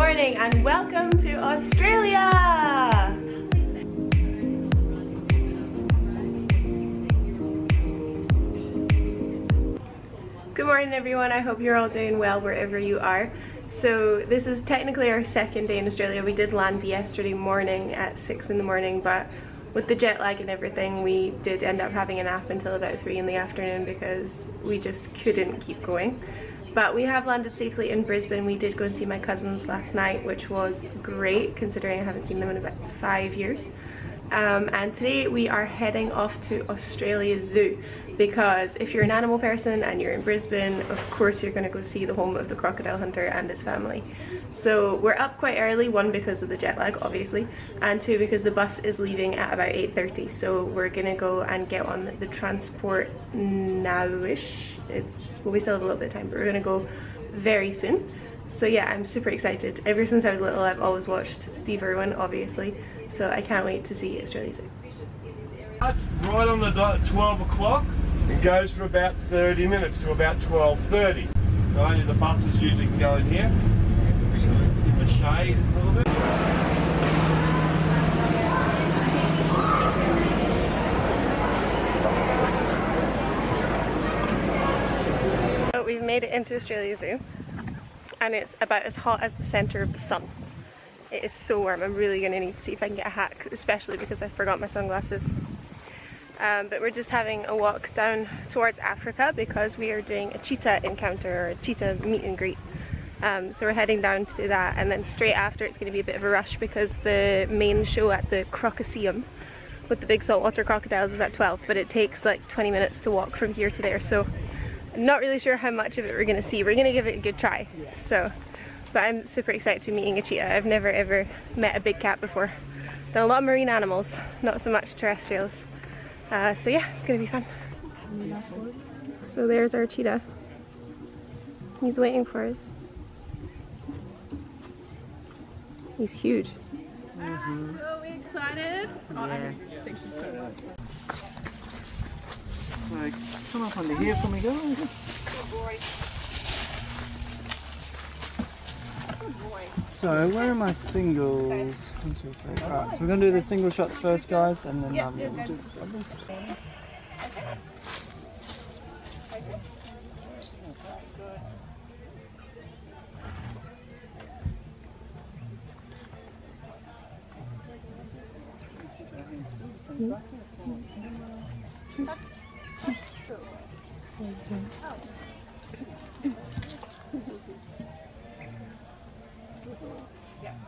morning and welcome to Australia! Good morning everyone, I hope you're all doing well wherever you are. So this is technically our second day in Australia. We did land yesterday morning at 6 in the morning, but with the jet lag and everything we did end up having a nap until about 3 in the afternoon because we just couldn't keep going. But we have landed safely in Brisbane. We did go and see my cousins last night, which was great considering I haven't seen them in about 5 years. And today we are heading off to Australia Zoo because if you're an animal person and you're in Brisbane, of course you're going to go see the home of the crocodile hunter and his family. So we're up quite early, one because of the jet lag obviously, and two because the bus is leaving at about 8:30, so we're going to go and get on the transport now-ish. Well, we still have a little bit of time, but we're going to go very soon. So yeah, I'm super excited. Ever since I was little I've always watched Steve Irwin obviously, so I can't wait to see Australia Zoo. Right on the dot at 12 o'clock. It goes for about 30 minutes to about 12:30. So only the buses usually can go in here. In the shade a little bit. So we've made it into Australia Zoo and it's about as hot as the centre of the sun. It is so warm. I'm really going to need to see if I can get a hat, especially because I forgot my sunglasses. But we're just having a walk down towards Africa because we are doing a cheetah encounter, or a cheetah meet and greet. So we're heading down to do that, and then straight after it's going to be a bit of a rush because the main show at the crocoseum with the big saltwater crocodiles is at 12, but it takes like 20 minutes to walk from here to there, so I'm not really sure how much of it we're going to see. We're going to give it a good try. But I'm super excited to be meeting a cheetah. I've never ever met a big cat before. Done a lot of marine animals, not so much terrestrials. So yeah, it's gonna be fun. So there's our cheetah. He's waiting for us. He's huge. I'm so excited. Yeah. So come up under here for me, guys. Good boy. Good boy. So where are my singles? 1, 2, 3. Alright, so we're gonna do the single shots first, guys, and then we'll do the doubles.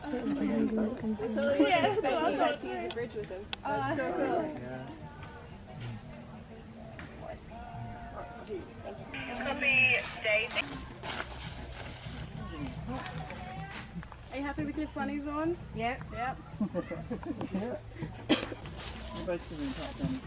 I totally wasn't expecting you guys to use a bridge with him. That's so cool. Copy, Daisy. Are you happy with your sunnies on? Yep. Yep. You're both giving top down.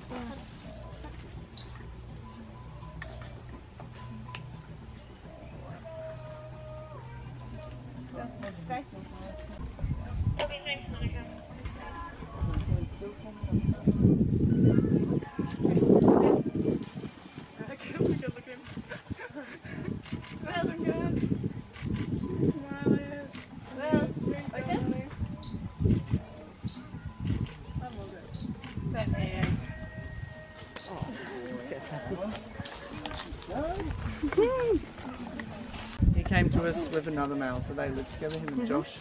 He came to us with another male, so they lived together, him and Josh.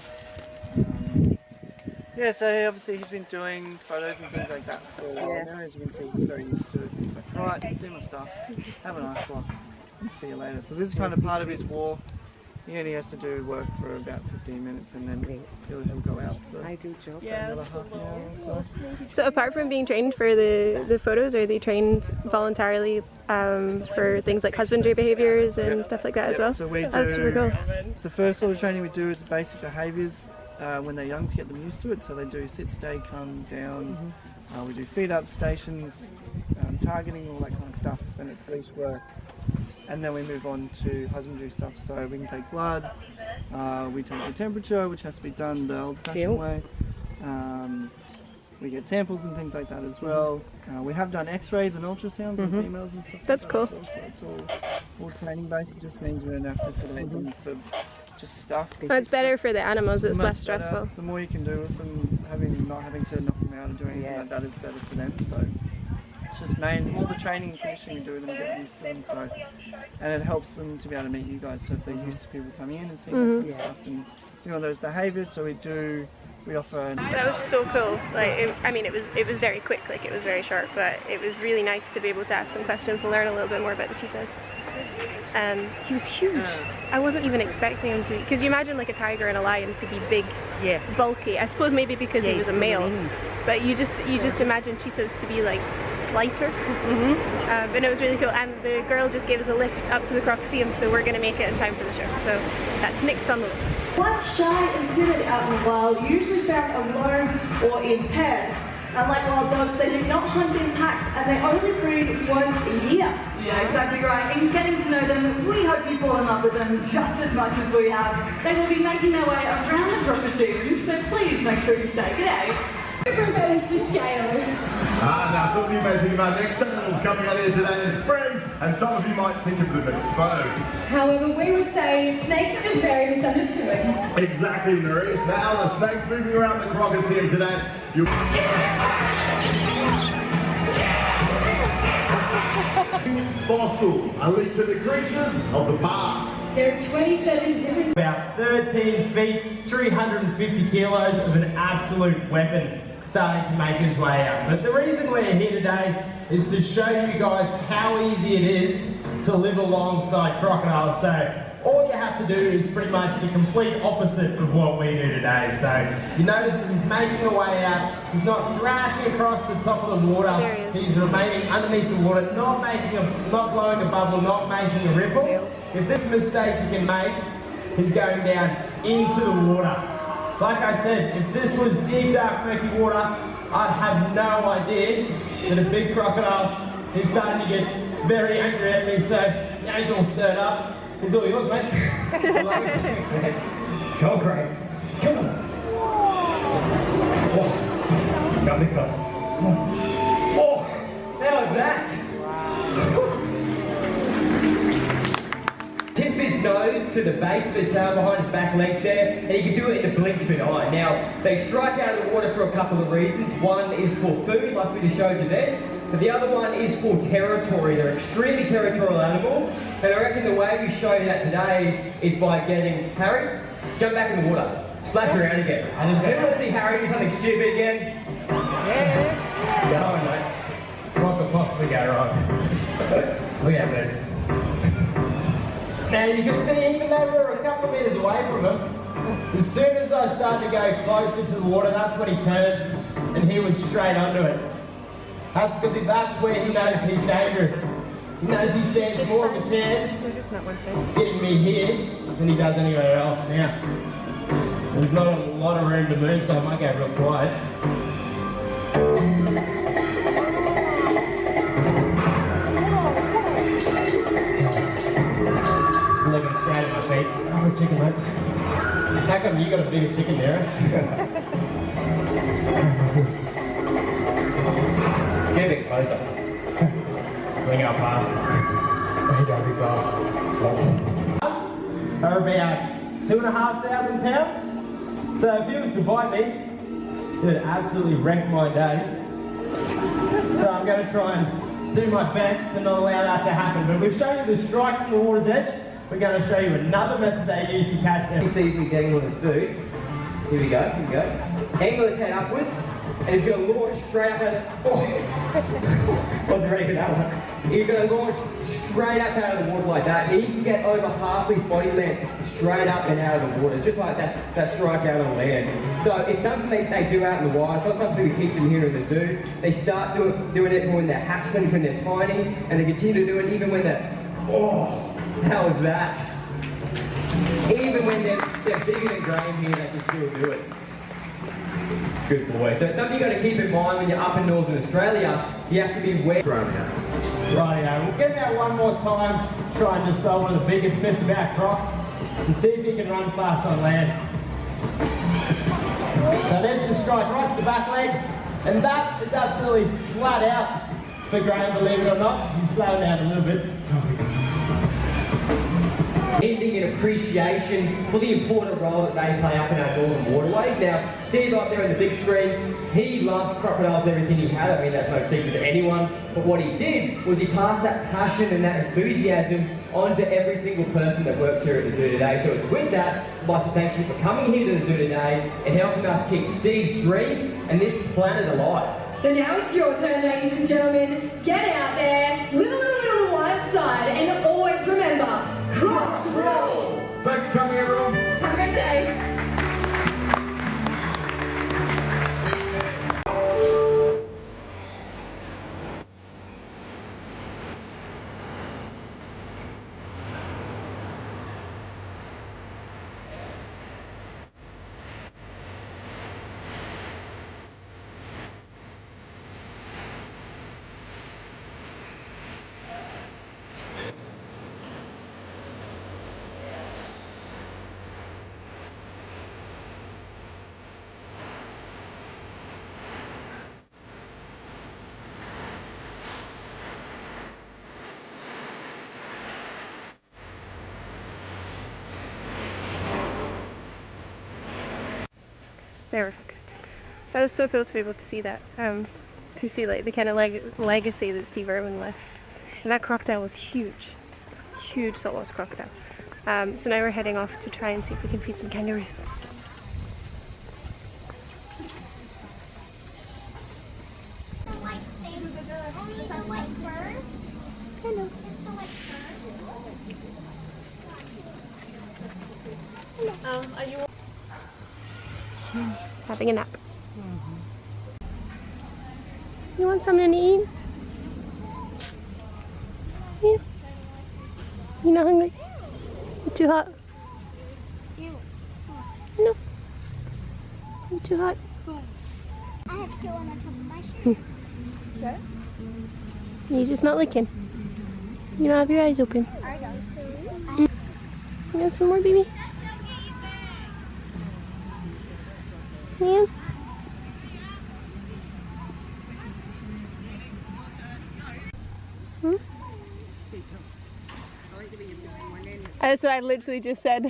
Yeah, so obviously he's been doing photos and things like that for a while now. As you can see, he's very used to it. He's like, alright, do my stuff, have a nice walk, and see you later. So this is kind of part of his war. He only has to do work for about 15 minutes and then he'll go out for another half an hour or so. So apart from being trained for the photos, are they trained voluntarily for things like husbandry behaviours and stuff like that as well? So we do, that's super cool. The first sort of training we do is basic behaviours when they're young to get them used to it. So they do sit, stay, come, down. We do feed up stations, targeting, all that kind of stuff. Then it's police work. And then we move on to husbandry stuff, so we can take blood, we take the temperature, which has to be done the old-fashioned way. We get samples and things like that as well. We have done x-rays and ultrasounds on females and stuff. That's like cool. That, so it's all training based. It just means we don't have to sedate them for just stuffed. Well, it's better for the animals, it's Much less better. stressful. The more you can do with them, not having to knock them out and do anything like that is better for them. So it's just all the training and conditioning we do with them, get used to them. So, and it helps them to be able to meet you guys. So if they're used to people coming in and seeing that kind of stuff and those behaviours. So we offer. That was so cool. Like, it was very quick. Like, it was very short, but it was really nice to be able to ask some questions and learn a little bit more about the cheetahs. He was huge. I wasn't even expecting him to, because you imagine like a tiger and a lion to be big, bulky. I suppose maybe because he was a male, but you just imagine cheetahs to be like slighter. But it was really cool. And the girl just gave us a lift up to the crocoseum, so we're going to make it in time for the show. So that's next on the list. Quite shy and timid out in the wild, usually found alone or in pairs. Unlike wild dogs, they do not hunt in packs and they only breed once a year. Yeah, exactly right. And getting to know them, we hope you fall in love with them just as much as we have. They will be making their way around the crocoseum, so please make sure you say g'day. Prefers to scales. Now some of you may think about next animals coming out here today in springs, and some of you might think of them as foes. However, we would say snakes are just very misunderstood. Exactly, Maurice. Now the snakes moving around the crocoseum today. Fossil, a link to the creatures of the past. There are 27 different... About 13 feet, 350 kilos of an absolute weapon starting to make his way out. But the reason we're here today is to show you guys how easy it is to live alongside crocodiles. So all you have to do is pretty much the complete opposite of what we do today. So you notice that he's making a way out, he's not thrashing across the top of the water, he's remaining underneath the water, not blowing a bubble, not making a ripple. If this mistake you can make, he's going down into the water. Like I said, if this was deep, dark, murky water, I'd have no idea that a big crocodile is starting to get very angry at me. So Hazel's all stirred up. It's all yours, mate. Thanks, man. Go, Craig. Come on. Oh, got me close. Oh, how was that? Tip his nose to the base of his tail behind his back legs there, and you can do it in the blink of an eye. Now, they strike out of the water for a couple of reasons. One is for food, like we just showed you there, but the other one is for territory. They're extremely territorial animals, and I reckon the way we show you that today is by getting Harry, jump back in the water, splash around again. Anyone want to see Harry do something stupid again? Yeah. Go on, mate. What could possibly go wrong? Look at this. Now you can see, even though we're a couple of metres away from him, as soon as I started to go closer to the water, that's when he turned and he was straight under it. That's because that's where he knows he's dangerous. He knows he stands more of a chance getting me here than he does anywhere else. Now, there's not a lot of room to move, so I might go real quiet. Looking straight at my feet. Oh, the chicken, mate. How come you got a bigger chicken there? Get a bit closer. Bring out past. There you go, big ball. Are about 2,500 pounds. So if he was to bite me, it would absolutely wreck my day. So I'm going to try and do my best to not allow that to happen. But we've shown you the strike from the water's edge. We're going to show you another method they use to catch them. You see if we're getting on his food. Here we go, here we go. Angle his head upwards, and he's going to launch straight up at the... Oh! Wasn't ready for that one. He's going to launch straight up out of the water like that. He can get over half his body length straight up and out of the water, just like that strike out on land. So it's something they do out in the wild. It's not something we teach them here in the zoo. They start doing it when they're hatchlings, when they're tiny, and they continue to do it even when they're... Oh! How was that? Even when they're bigger than Graham here, they can still do it. Good boy. So it's something you've got to keep in mind when you're up in Northern Australia. You have to be aware. Right, we'll get about one more time to try and dispel one of the biggest myths about crocs and see if you can run fast on land. So there's the strike right to the back legs, and that is absolutely flat out for Graham, believe it or not. He's slowing down a little bit. Ending an appreciation for the important role that they play up in our northern waterways. Now, Steve up there on the big screen, he loved crocodiles, everything he had. I mean, that's no secret to anyone. But what he did was he passed that passion and that enthusiasm on to every single person that works here at the zoo today. So it's with that, I'd like to thank you for coming here to the zoo today and helping us keep Steve's dream and this planet alive. So now it's your turn, ladies and gentlemen. Get out there, live a little bit on the wild side, and always remember, Crocodile! Thanks for coming, everyone. Have a good day. They were good. That was so cool to be able to see that. To see like the kind of legacy that Steve Irwin left. And that crocodile was huge. Huge saltwater crocodile. So now we're heading off to try and see if we can feed some kangaroos. Hello. Are you having a nap? You want something to eat? Yeah. You not hungry? You too hot? No. You too hot? I have to go on the top of my shirt. Sure. You're just not looking. You don't have your eyes open. I got You want some more, baby? Yeah. That's what I literally just said.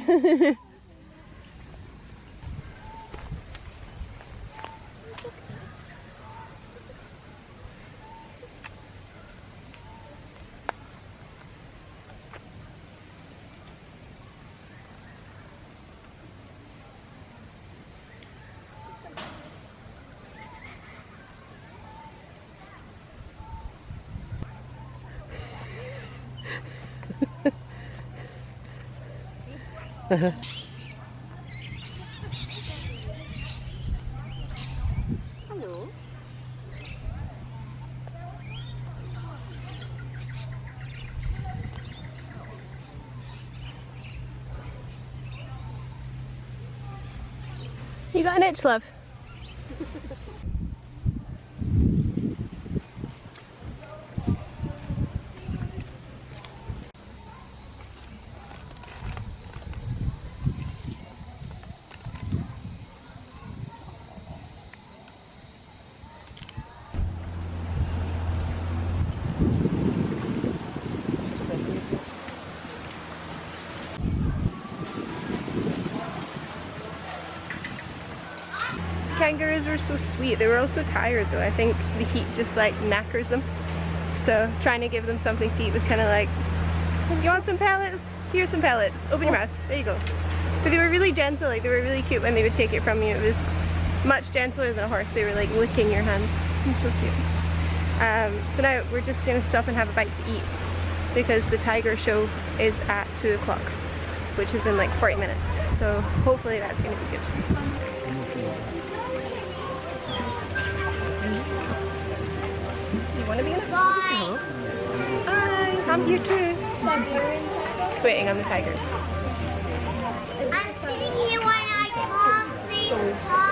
Hello. You got an itch, love? Kangaroos were so sweet. They were all so tired though. I think the heat just like knackers them. So trying to give them something to eat was kind of like, do you want some pellets? Here's some pellets. Open your mouth. There you go. But they were really gentle. Like they were really cute when they would take it from you. It was much gentler than a horse. They were like licking your hands. It was so cute. So now we're just going to stop and have a bite to eat because the tiger show is at 2 o'clock, which is in like 40 minutes. So hopefully that's going to be good. You want to be in it? Bye. Hi, I'm here too. Just waiting on the tigers. I'm sitting here when I can't see the tiger.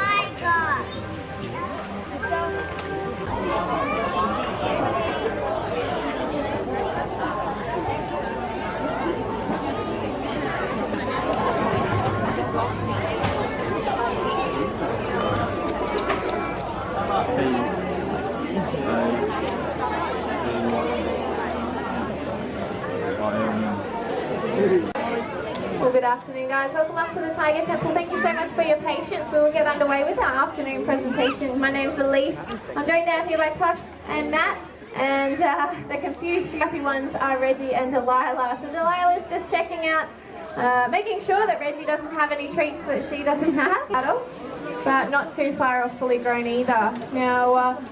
afternoon, guys. Welcome up to the Tiger Temple. Thank you so much for your patience. We will get underway with our afternoon presentation. My name's Elise. I'm joined down here by Tosh and Matt, and the confused happy ones are Reggie and Delilah. So Delilah is just checking out, making sure that Reggie doesn't have any treats that she doesn't have at all, but not too far off fully grown either. Now,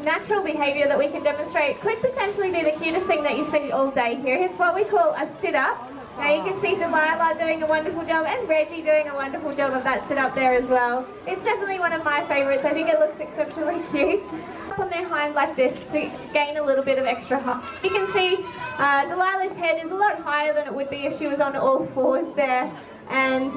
natural behaviour that we can demonstrate could potentially be the cutest thing that you see all day here. It's what we call a sit-up. Now you can see Delilah doing a wonderful job and Reggie doing a wonderful job of that sit-up there as well. It's definitely one of my favourites. I think it looks exceptionally cute. Up on their hind like this to gain a little bit of extra height. You can see Delilah's head is a lot higher than it would be if she was on all fours there. And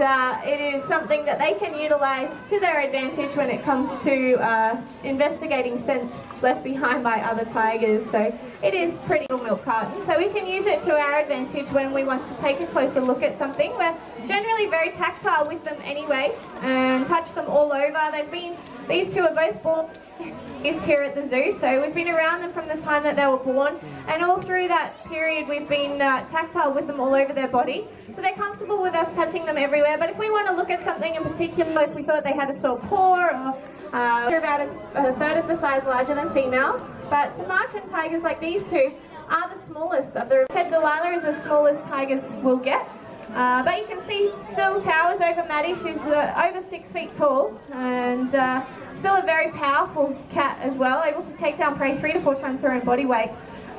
it is something that they can utilise to their advantage when it comes to investigating scents left behind by other tigers. So it is pretty milk carton. So we can use it to our advantage when we want to take a closer look at something. We're generally very tactile with them anyway and touch them all over. These two are both born here at the zoo, so we've been around them from the time that they were born, and all through that period we've been tactile with them all over their body, so they're comfortable with us touching them everywhere. But if we want to look at something in particular, if we thought they had a sore paw, or they're about a third of the size larger than females, but Sumatran tigers like these two are the smallest of the head. Delilah is the smallest tigers will get. But you can see still towers over Maddie. She's over 6 feet tall, and still a very powerful cat as well, able to take down prey 3 to 4 times her own body weight.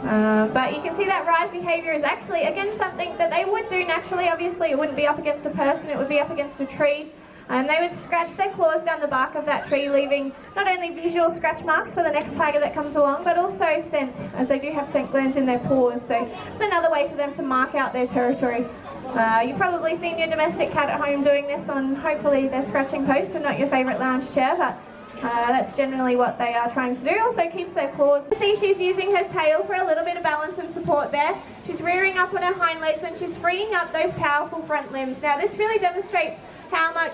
But you can see that rise behaviour is actually, again, something that they would do naturally. Obviously it wouldn't be up against a person, it would be up against a tree. And they would scratch their claws down the bark of that tree, leaving not only visual scratch marks for the next tiger that comes along, but also scent, as they do have scent glands in their paws. So it's another way for them to mark out their territory. You've probably seen your domestic cat at home doing this on, hopefully, their scratching post and not your favourite lounge chair, but that's generally what they are trying to do. Also keeps their claws. You see she's using her tail for a little bit of balance and support there. She's rearing up on her hind legs and she's freeing up those powerful front limbs. Now this really demonstrates how much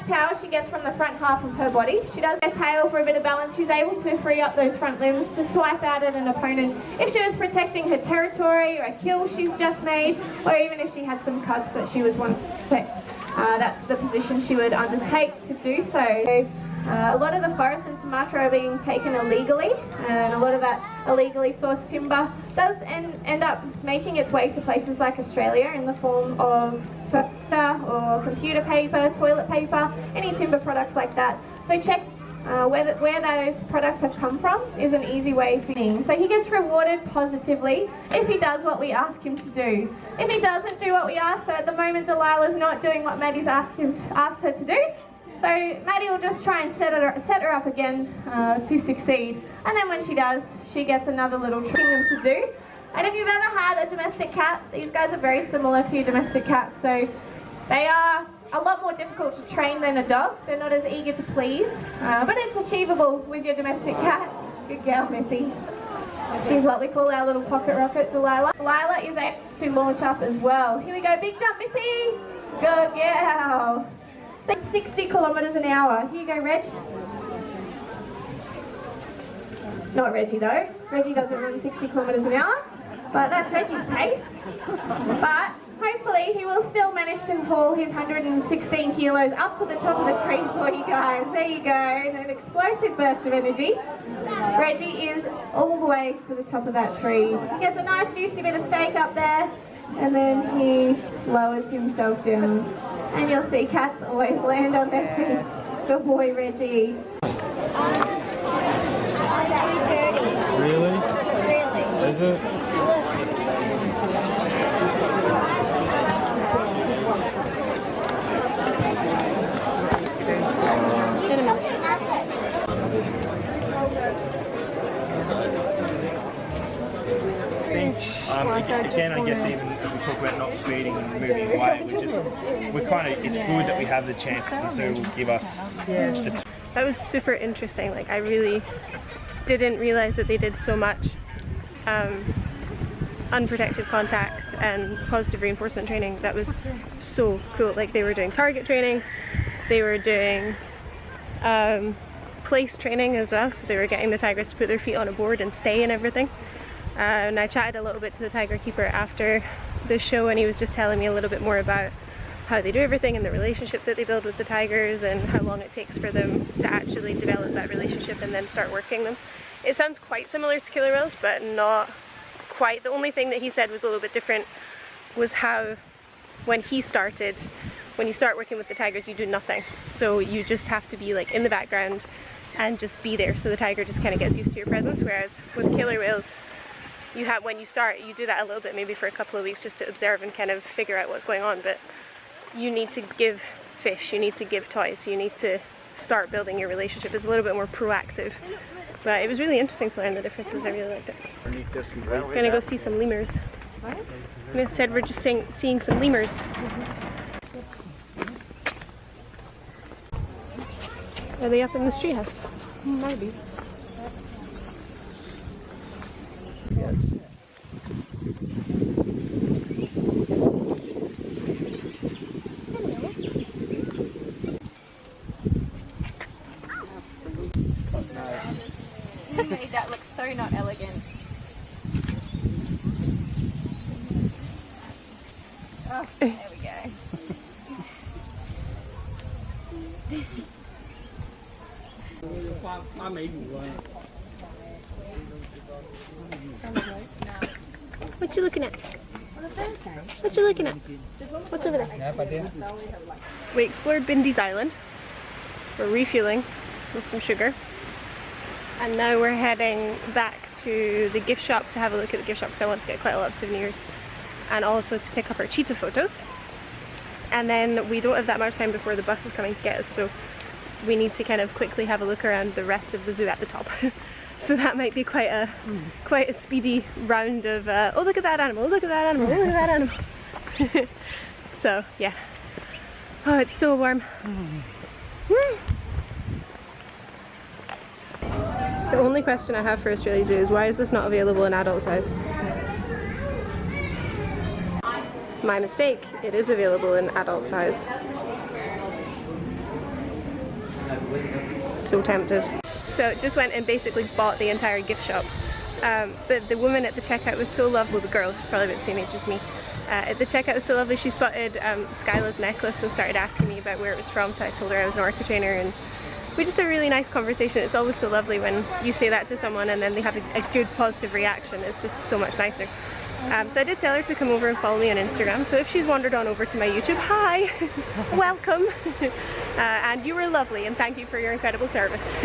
power she gets from the front half of her body. She does her tail for a bit of balance. She's able to free up those front limbs to swipe out at an opponent if she was protecting her territory or a kill she's just made, or even if she had some cubs that she was wanting to protect. That's the position she would undertake to do so. A lot of the forests in Sumatra are being taken illegally, and a lot of that illegally sourced timber does end up making its way to places like Australia in the form of furniture or computer paper, toilet paper, any timber products like that. So check where those products have come from is an easy way for him. So he gets rewarded positively if he does what we ask him to do. If he doesn't do what we ask, so at the moment Delilah's not doing what Maddie's asked her to do, so Maddie will just try and set her up again to succeed. And then when she does, she gets another little trick to do. And if you've ever had a domestic cat, these guys are very similar to your domestic cat. So they are a lot more difficult to train than a dog. They're not as eager to please, but it's achievable with your domestic cat. Good girl, Missy. She's what we call our little pocket rocket, Delilah. Delilah is able to launch up as well. Here we go, big jump, Missy. Good girl. 60 kilometres an hour. Here you go, Reg. Not Reggie though. Reggie doesn't run 60 kilometres an hour, but that's Reggie's pace. But hopefully he will still manage to haul his 116 kilos up to the top of the tree for you guys. There you go, an explosive burst of energy. Reggie is all the way to the top of that tree. He gets a nice juicy bit of steak up there, and then he lowers himself down. And you'll see cats always land on their feet. Good boy, Reggie. Really? Is it? Again, I guess even if we talk about not feeding and moving away, it's good that we have the chance that the zoo will give us. That was super interesting. Like, I really didn't realise that they did so much unprotected contact and positive reinforcement training. That was so cool. Like, they were doing target training, they were doing place training as well, so they were getting the tigers to put their feet on a board and stay and everything. And I chatted a little bit to the tiger keeper after the show, and he was just telling me a little bit more about how they do everything and the relationship that they build with the tigers and how long it takes for them to actually develop that relationship and then start working them. It sounds quite similar to killer whales, but not quite. The only thing that he said was a little bit different was how when he started, when you start working with the tigers, you do nothing. So you just have to be like in the background and just be there, so the tiger just kind of gets used to your presence. Whereas with killer whales, you have, when you start, you do that a little bit, maybe for a couple of weeks, just to observe and kind of figure out what's going on. But you need to give fish, you need to give toys, you need to start building your relationship. It's a little bit more proactive. But it was really interesting to learn the differences. I really liked it. We're gonna go see some lemurs. They said we're just seeing some lemurs. Are they up in this treehouse? Maybe. That looks so not elegant. Oh, there we go. What you looking at? What you looking at? What's over there? We explored Bindi's Island. We're refueling with some sugar. And now we're heading back to the gift shop to have a look at the gift shop because I want to get quite a lot of souvenirs and also to pick up our cheetah photos. And then we don't have that much time before the bus is coming to get us, so we need to kind of quickly have a look around the rest of the zoo at the top. So that might be quite a speedy round of oh, look at that animal, look at that animal, look at that animal. So yeah. Oh, it's so warm. The only question I have for Australia Zoo is why is this not available in adult size? My mistake, it is available in adult size. So tempted. So just went and basically bought the entire gift shop. But the woman at the checkout was so lovely, the girl, she's probably about the same age as me. At the checkout was so lovely, she spotted Skyla's necklace and started asking me about where it was from, so I told her I was an orca trainer, and we just had a really nice conversation. It's always so lovely when you say that to someone and then they have a good positive reaction. It's just so much nicer. So I did tell her to come over and follow me on Instagram, so if she's wandered on over to my YouTube, hi! Welcome! And you were lovely and thank you for your incredible service.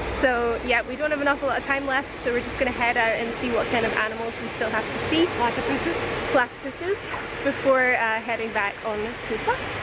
So yeah, we don't have an awful lot of time left, so we're just going to head out and see what kind of animals we still have to see. Platypuses? Platypuses, before heading back on to the bus.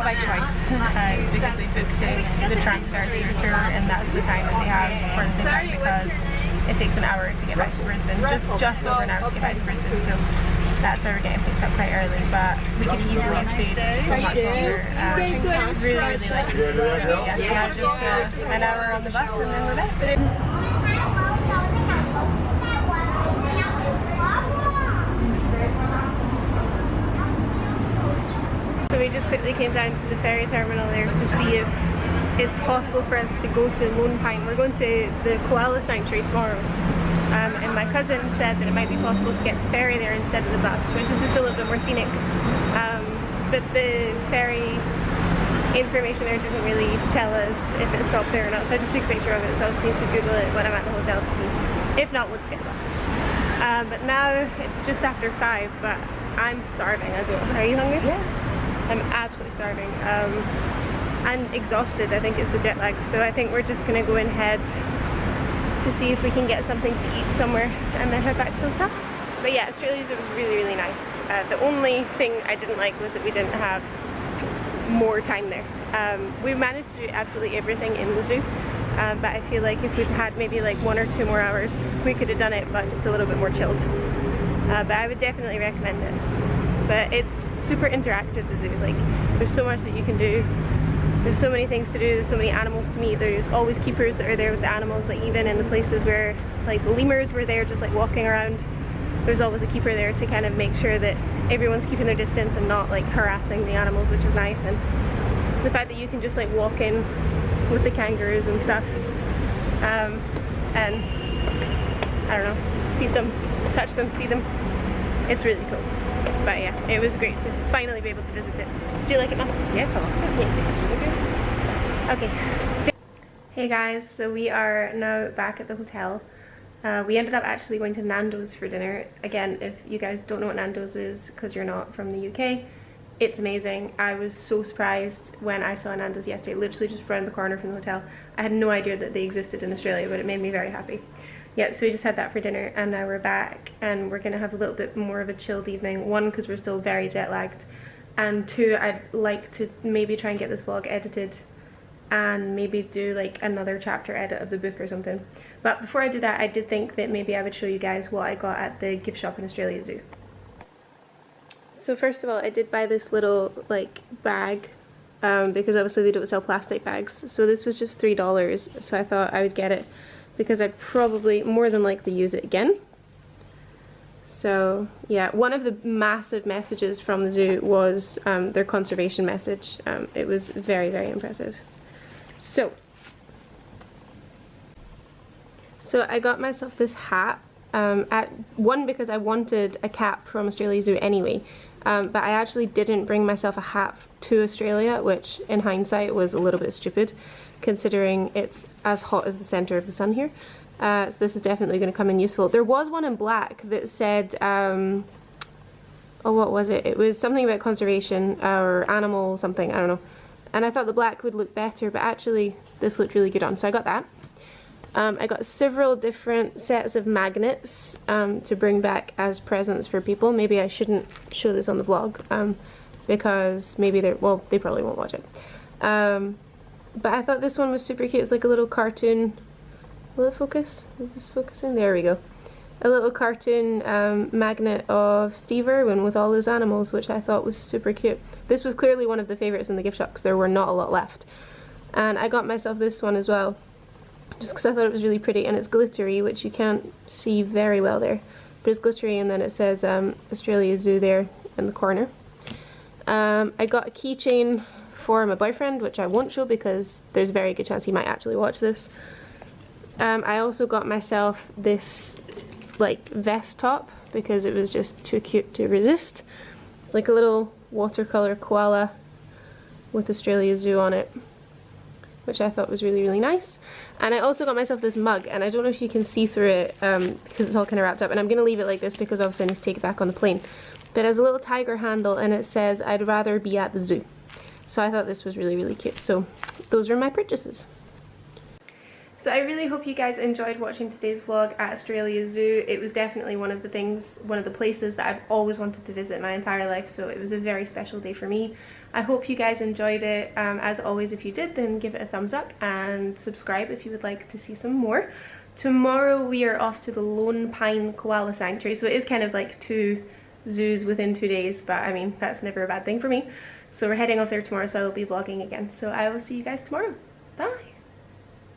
by choice. It's because we booked the transfers through a tour, and that's the time that they have for the thing, because it takes an hour to get back to Brisbane, just over an hour to get back to Brisbane, so that's why we're getting picked up quite early, but we could easily have stayed so much longer. Really like it. So yeah, now just an hour on the bus and then we're back. So we just quickly came down to the ferry terminal there to see if it's possible for us to go to Lone Pine. We're going to the koala sanctuary tomorrow, and my cousin said that it might be possible to get the ferry there instead of the bus, which is just a little bit more scenic. But the ferry information there didn't really tell us if it stopped there or not, so I just took a picture of it, so I'll just need to Google it when I'm at the hotel to see. If not, we'll just get the bus. But now it's just after 5, but I'm starving. I don't know. Are you hungry? Yeah. I'm absolutely starving. I'm exhausted. I think it's the jet lag, so I think we're just going to go and head to see if we can get something to eat somewhere and then head back to the hotel. But yeah, Australia's, it was really nice. The only thing I didn't like was that we didn't have more time there. We managed to do absolutely everything in the zoo, but I feel like if we'd had maybe like 1 or 2 more hours, we could have done it, but just a little bit more chilled. But I would definitely recommend it. But it's super interactive, the zoo. Like, there's so much that you can do. There's so many things to do, there's so many animals to meet. There's always keepers that are there with the animals, like even in the places where like the lemurs were there just like walking around. There's always a keeper there to kind of make sure that everyone's keeping their distance and not like harassing the animals, which is nice. And the fact that you can just like walk in with the kangaroos and stuff, and I don't know, feed them, touch them, see them. It's really cool. But yeah, it was great to finally be able to visit it. Did you like it, Mom? Yes, I liked it. Yeah, it's really good. Okay. Hey guys, so we are now back at the hotel. We ended up actually going to Nando's for dinner. Again, if you guys don't know what Nando's is because you're not from the UK, it's amazing. I was so surprised when I saw Nando's yesterday, literally just around the corner from the hotel. I had no idea that they existed in Australia, but it made me very happy. Yeah, so we just had that for dinner, and now we're back, and we're gonna have a little bit more of a chilled evening. 1, because we're still very jet lagged, and 2, I'd like to maybe try and get this vlog edited and maybe do like another chapter edit of the book or something. But before I do that, I did think that maybe I would show you guys what I got at the gift shop in Australia Zoo. So first of all, I did buy this little like bag, because obviously they don't sell plastic bags. So this was just $3, so I thought I would get it because I'd probably more than likely use it again. So yeah, one of the massive messages from the zoo was their conservation message. It was very impressive. So I got myself this hat, because I wanted a cap from Australia Zoo anyway, but I actually didn't bring myself a hat to Australia, which in hindsight was a little bit stupid considering it's as hot as the center of the sun here. So this is definitely going to come in useful. There was one in black that said, oh, what was it? It was something about conservation or animal something, I don't know. And I thought the black would look better, but actually this looked really good on, so I got that. I got several different sets of magnets to bring back as presents for people. Maybe I shouldn't show this on the vlog because maybe they probably won't watch it. But I thought this one was super cute. It's like a little cartoon. Will it focus? Is this focusing? There we go. A little cartoon magnet of Steve Irwin with all his animals, which I thought was super cute. This was clearly one of the favourites in the gift shop because there were not a lot left. And I got myself this one as well, just because I thought it was really pretty, and it's glittery, which you can't see very well there. But it's glittery, and then it says Australia Zoo there in the corner. I got a keychain for my boyfriend, which I won't show because there's a very good chance he might actually watch this. I also got myself this like vest top because it was just too cute to resist. It's like a little watercolor koala with Australia Zoo on it, which I thought was really nice. And I also got myself this mug, and I don't know if you can see through it because it's all kind of wrapped up, and I'm going to leave it like this because obviously I need to take it back on the plane. But it has a little tiger handle, and it says, "I'd rather be at the zoo." So I thought this was really cute. So those were my purchases. So I really hope you guys enjoyed watching today's vlog at Australia Zoo. It was definitely one of the places that I've always wanted to visit my entire life, so it was a very special day for me. I hope you guys enjoyed it. As always, if you did, then give it a thumbs up and subscribe if you would like to see some more. Tomorrow we are off to the Lone Pine Koala Sanctuary, so it is kind of like 2 zoos within 2 days, but I mean, that's never a bad thing for me. So we're heading off there tomorrow, so I will be vlogging again. So I will see you guys tomorrow.